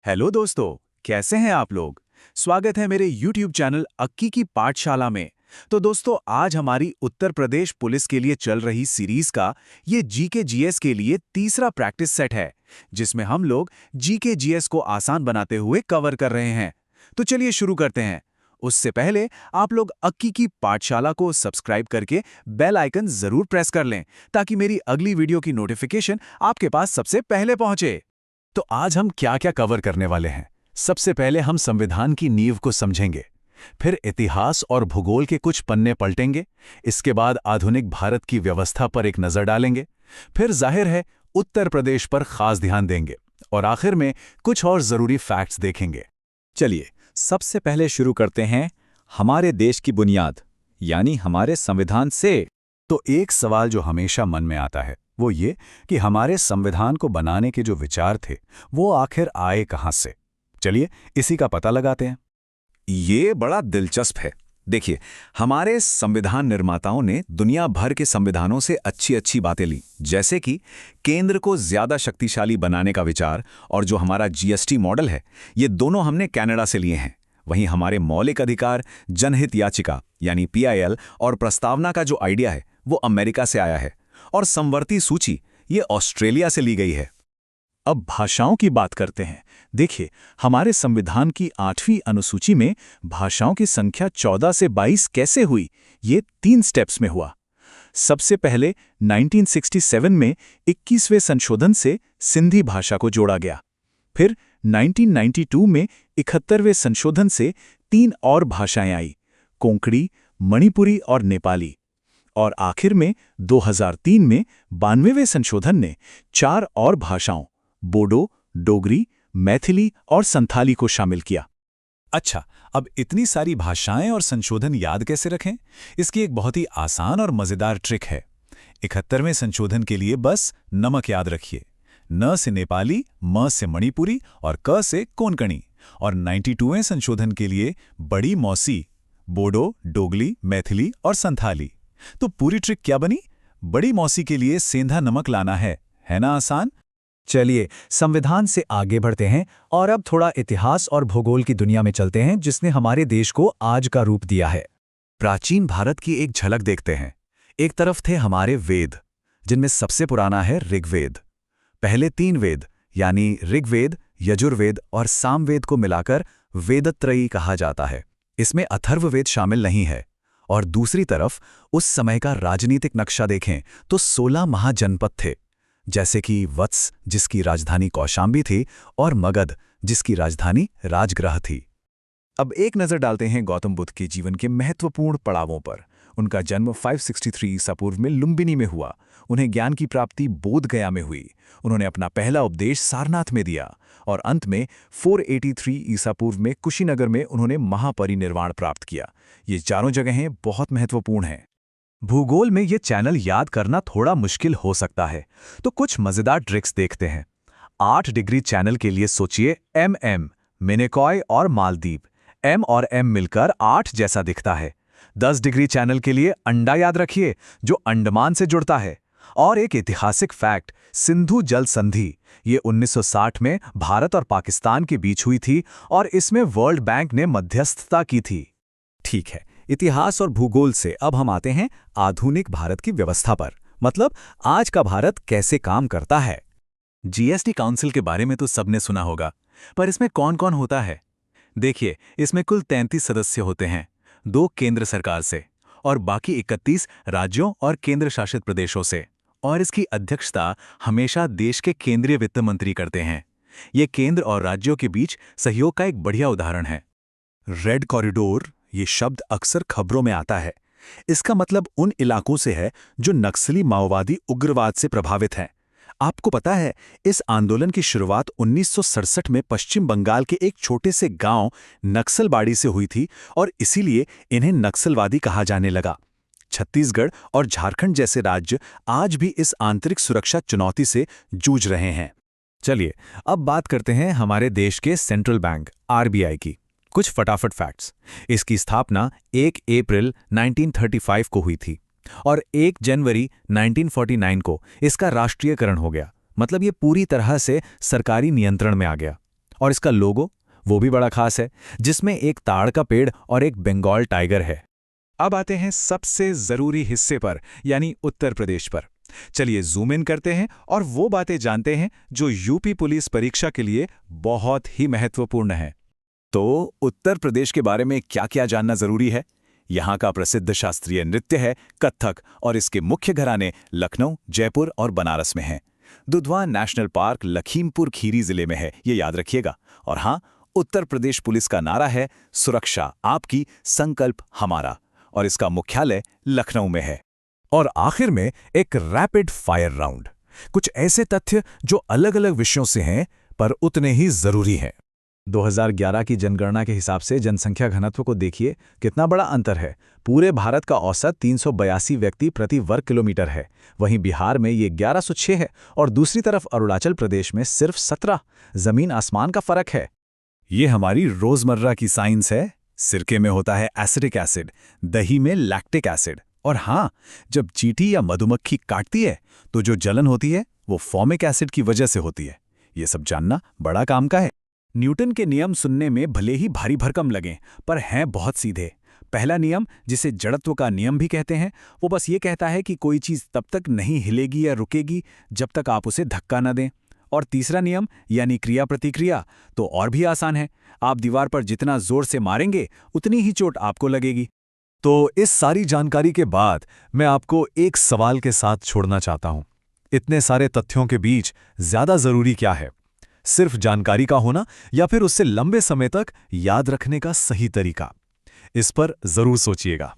Hello दोस्तों, कैसे हैं आप लोग। स्वागत है मेरे YouTube चैनल अक्की की पाठशाला में। तो दोस्तों, आज हमारी उत्तर प्रदेश पुलिस के लिए चल रही सीरीज का ये जीके जीएस के लिए तीसरा प्रैक्टिस सेट है, जिसमें हम लोग जीके जीएस को आसान बनाते हुए कवर कर रहे हैं। तो चलिए शुरू करते हैं। उससे पहले आप लोग अक्की की पाठशाला को सब्सक्राइब करके बेल आइकन जरूर प्रेस कर लें, ताकि मेरी अगली वीडियो की नोटिफिकेशन आपके पास सबसे पहले पहुंचे। तो आज हम क्या क्या कवर करने वाले हैं। सबसे पहले हम संविधान की नींव को समझेंगे, फिर इतिहास और भूगोल के कुछ पन्ने पलटेंगे, इसके बाद आधुनिक भारत की व्यवस्था पर एक नजर डालेंगे, फिर जाहिर है उत्तर प्रदेश पर खास ध्यान देंगे, और आखिर में कुछ और जरूरी फैक्ट्स देखेंगे। चलिए सबसे पहले शुरू करते हैं हमारे देश की बुनियाद यानी हमारे संविधान से। तो एक सवाल जो हमेशा मन में आता है वो ये कि हमारे संविधान को बनाने के जो विचार थे वो आखिर आए कहां से। चलिए इसी का पता लगाते हैं। ये बड़ा दिलचस्प है। देखिए, हमारे संविधान निर्माताओं ने दुनिया भर के संविधानों से अच्छी अच्छी बातें ली, जैसे कि केंद्र को ज्यादा शक्तिशाली बनाने का विचार, और जो हमारा जीएसटी मॉडल है, ये दोनों हमने कनाडा से लिए हैं। वहीं हमारे मौलिक अधिकार, जनहित याचिका यानी पीआईएल और प्रस्तावना का जो आइडिया है वो अमेरिका से आया है, और समवर्ती सूची ये ऑस्ट्रेलिया से ली गई है। अब भाषाओं की बात करते हैं। देखिए, हमारे संविधान की 8वीं अनुसूची में भाषाओं की संख्या 14 से 22 कैसे हुई, ये 3 स्टेप्स में हुआ। सबसे पहले 1967 में 21वें संशोधन से सिंधी भाषा को जोड़ा गया। फिर 1992 में 71वें संशोधन से 3 और भाषाएं आई, कोंकणी, मणिपुरी और नेपाली। और आखिर में 2003 में 92वें संशोधन ने 4 और भाषाओं, बोडो, डोगरी, मैथिली और संथाली को शामिल किया। अच्छा, अब इतनी सारी भाषाएं और संशोधन याद कैसे रखें? इसकी एक बहुत ही आसान और मजेदार ट्रिक है। 71वें संशोधन के लिए बस नमक याद रखिए। न से नेपाली, म से मणिपुरी और क से कोंकणी। और 92वें संशोधन के लिए बड़ी मौसी, बोडो, डोगली, मैथिली और संथाली। तो पूरी ट्रिक क्या बनी? बड़ी मौसी के लिए सेंधा नमक लाना है ना आसान? चलिए संविधान से आगे बढ़ते हैं और अब थोड़ा इतिहास और भूगोल की दुनिया में चलते हैं, जिसने हमारे देश को आज का रूप दिया है। प्राचीन भारत की एक झलक देखते हैं। एक तरफ थे हमारे वेद, जिनमें सबसे पुराना है ऋग्वेद। पहले 3 वेद यानी ऋग्वेद, यजुर्वेद और सामवेद को मिलाकर वेदत्रयी कहा जाता है। इसमें अथर्ववेद शामिल नहीं है। और दूसरी तरफ उस समय का राजनीतिक नक्शा देखें तो 16 महाजनपद थे, जैसे कि वत्स, जिसकी राजधानी कौशांबी थी, और मगध, जिसकी राजधानी राजगृह थी। अब एक नजर डालते हैं गौतम बुद्ध के जीवन के महत्वपूर्ण पड़ावों पर। उनका जन्म 563 ईसा पूर्व में लुम्बिनी में हुआ। उन्हें ज्ञान की प्राप्ति बोध गया में हुई। उन्होंने अपना पहला उपदेश सारनाथ में दिया, और अंत में 483 ईसा पूर्व में कुशीनगर में उन्होंने महापरिनिर्वाण प्राप्त किया। ये चारों जगहें बहुत महत्वपूर्ण हैं। भूगोल में ये चैनल याद करना थोड़ा मुश्किल हो सकता है, तो कुछ मजेदार ट्रिक्स देखते हैं। 8 डिग्री चैनल के लिए सोचिए MM, मिनिकॉय और मालदीव। M और M मिलकर 8 जैसा दिखता है। 10 डिग्री चैनल के लिए अंडा याद रखिए, जो अंडमान से जुड़ता है। और एक ऐतिहासिक फैक्ट, सिंधु जल संधि, ये 1960 में भारत और पाकिस्तान के बीच हुई थी, और इसमें वर्ल्ड बैंक ने मध्यस्थता की थी। ठीक है, इतिहास और भूगोल से अब हम आते हैं आधुनिक भारत की व्यवस्था पर, मतलब आज का भारत कैसे काम करता है। जीएसटी काउंसिल के बारे में तो सबने सुना होगा, पर इसमें कौन कौन होता है? देखिए, इसमें कुल 33 सदस्य होते हैं, 2 केंद्र सरकार से और बाकी 31 राज्यों और केंद्र शासित प्रदेशों से। और इसकी अध्यक्षता हमेशा देश के केंद्रीय वित्त मंत्री करते हैं। ये केंद्र और राज्यों के बीच सहयोग का एक बढ़िया उदाहरण है। रेड कॉरिडोर, ये शब्द अक्सर खबरों में आता है। इसका मतलब उन इलाकों से है जो नक्सली माओवादी उग्रवाद से प्रभावित हैं। आपको पता है, इस आंदोलन की शुरुआत 1967 में पश्चिम बंगाल के एक छोटे से गांव नक्सलबाड़ी से हुई थी, और इसीलिए इन्हें नक्सलवादी कहा जाने लगा। छत्तीसगढ़ और झारखंड जैसे राज्य आज भी इस आंतरिक सुरक्षा चुनौती से जूझ रहे हैं। चलिए अब बात करते हैं हमारे देश के सेंट्रल बैंक RBI की। कुछ फटाफट फैक्ट्स। इसकी स्थापना 1 अप्रैल 1935 को हुई थी, और 1 जनवरी 1949 को इसका राष्ट्रीयकरण हो गया। मतलब ये पूरी तरह से सरकारी नियंत्रण में आ गया। और इसका लोगो वो भी बड़ा खास है, जिसमें एक ताड़ का पेड़ और एक बंगाल टाइगर है। अब आते हैं सबसे जरूरी हिस्से पर, यानी उत्तर प्रदेश पर। चलिए जूम इन करते हैं और वो बातें जानते हैं जो यूपी पुलिस परीक्षा के लिए बहुत ही महत्वपूर्ण है। तो उत्तर प्रदेश के बारे में क्या क्या जानना जरूरी है? यहाँ का प्रसिद्ध शास्त्रीय नृत्य है कत्थक और इसके मुख्य घराने लखनऊ, जयपुर और बनारस में हैं। दुधवा नेशनल पार्क लखीमपुर खीरी जिले में है, ये याद रखिएगा। और हाँ, उत्तर प्रदेश पुलिस का नारा है सुरक्षा आपकी, संकल्प हमारा, और इसका मुख्यालय लखनऊ में है। और आखिर में एक रैपिड फायर राउंड, कुछ ऐसे तथ्य जो अलग अलग विषयों से हैं पर उतने ही जरूरी हैं। 2011 की जनगणना के हिसाब से जनसंख्या घनत्व को देखिए, कितना बड़ा अंतर है। पूरे भारत का औसत 382 व्यक्ति प्रति वर्ग किलोमीटर है, वहीं बिहार में ये 1106 है और दूसरी तरफ अरुणाचल प्रदेश में सिर्फ 17। जमीन आसमान का फर्क है। ये हमारी रोजमर्रा की साइंस है। सिरके में होता है एसिटिक एसिड, दही में लैक्टिक एसिड, और हाँ, जब चींटी या मधुमक्खी काटती है तो जो जलन होती है वो फॉर्मिक एसिड की वजह से होती है। ये सब जानना बड़ा काम का है। न्यूटन के नियम सुनने में भले ही भारी भरकम लगें, पर हैं बहुत सीधे। पहला नियम, जिसे जड़त्व का नियम भी कहते हैं, वो बस ये कहता है कि कोई चीज़ तब तक नहीं हिलेगी या रुकेगी जब तक आप उसे धक्का न दें। और तीसरा नियम यानी क्रिया प्रतिक्रिया तो और भी आसान है। आप दीवार पर जितना जोर से मारेंगे उतनी ही चोट आपको लगेगी। तो इस सारी जानकारी के बाद मैं आपको एक सवाल के साथ छोड़ना चाहता हूं। इतने सारे तथ्यों के बीच ज्यादा जरूरी क्या है? सिर्फ जानकारी का होना या फिर उससे लंबे समय तक याद रखने का सही तरीका? इस पर जरूर सोचिएगा।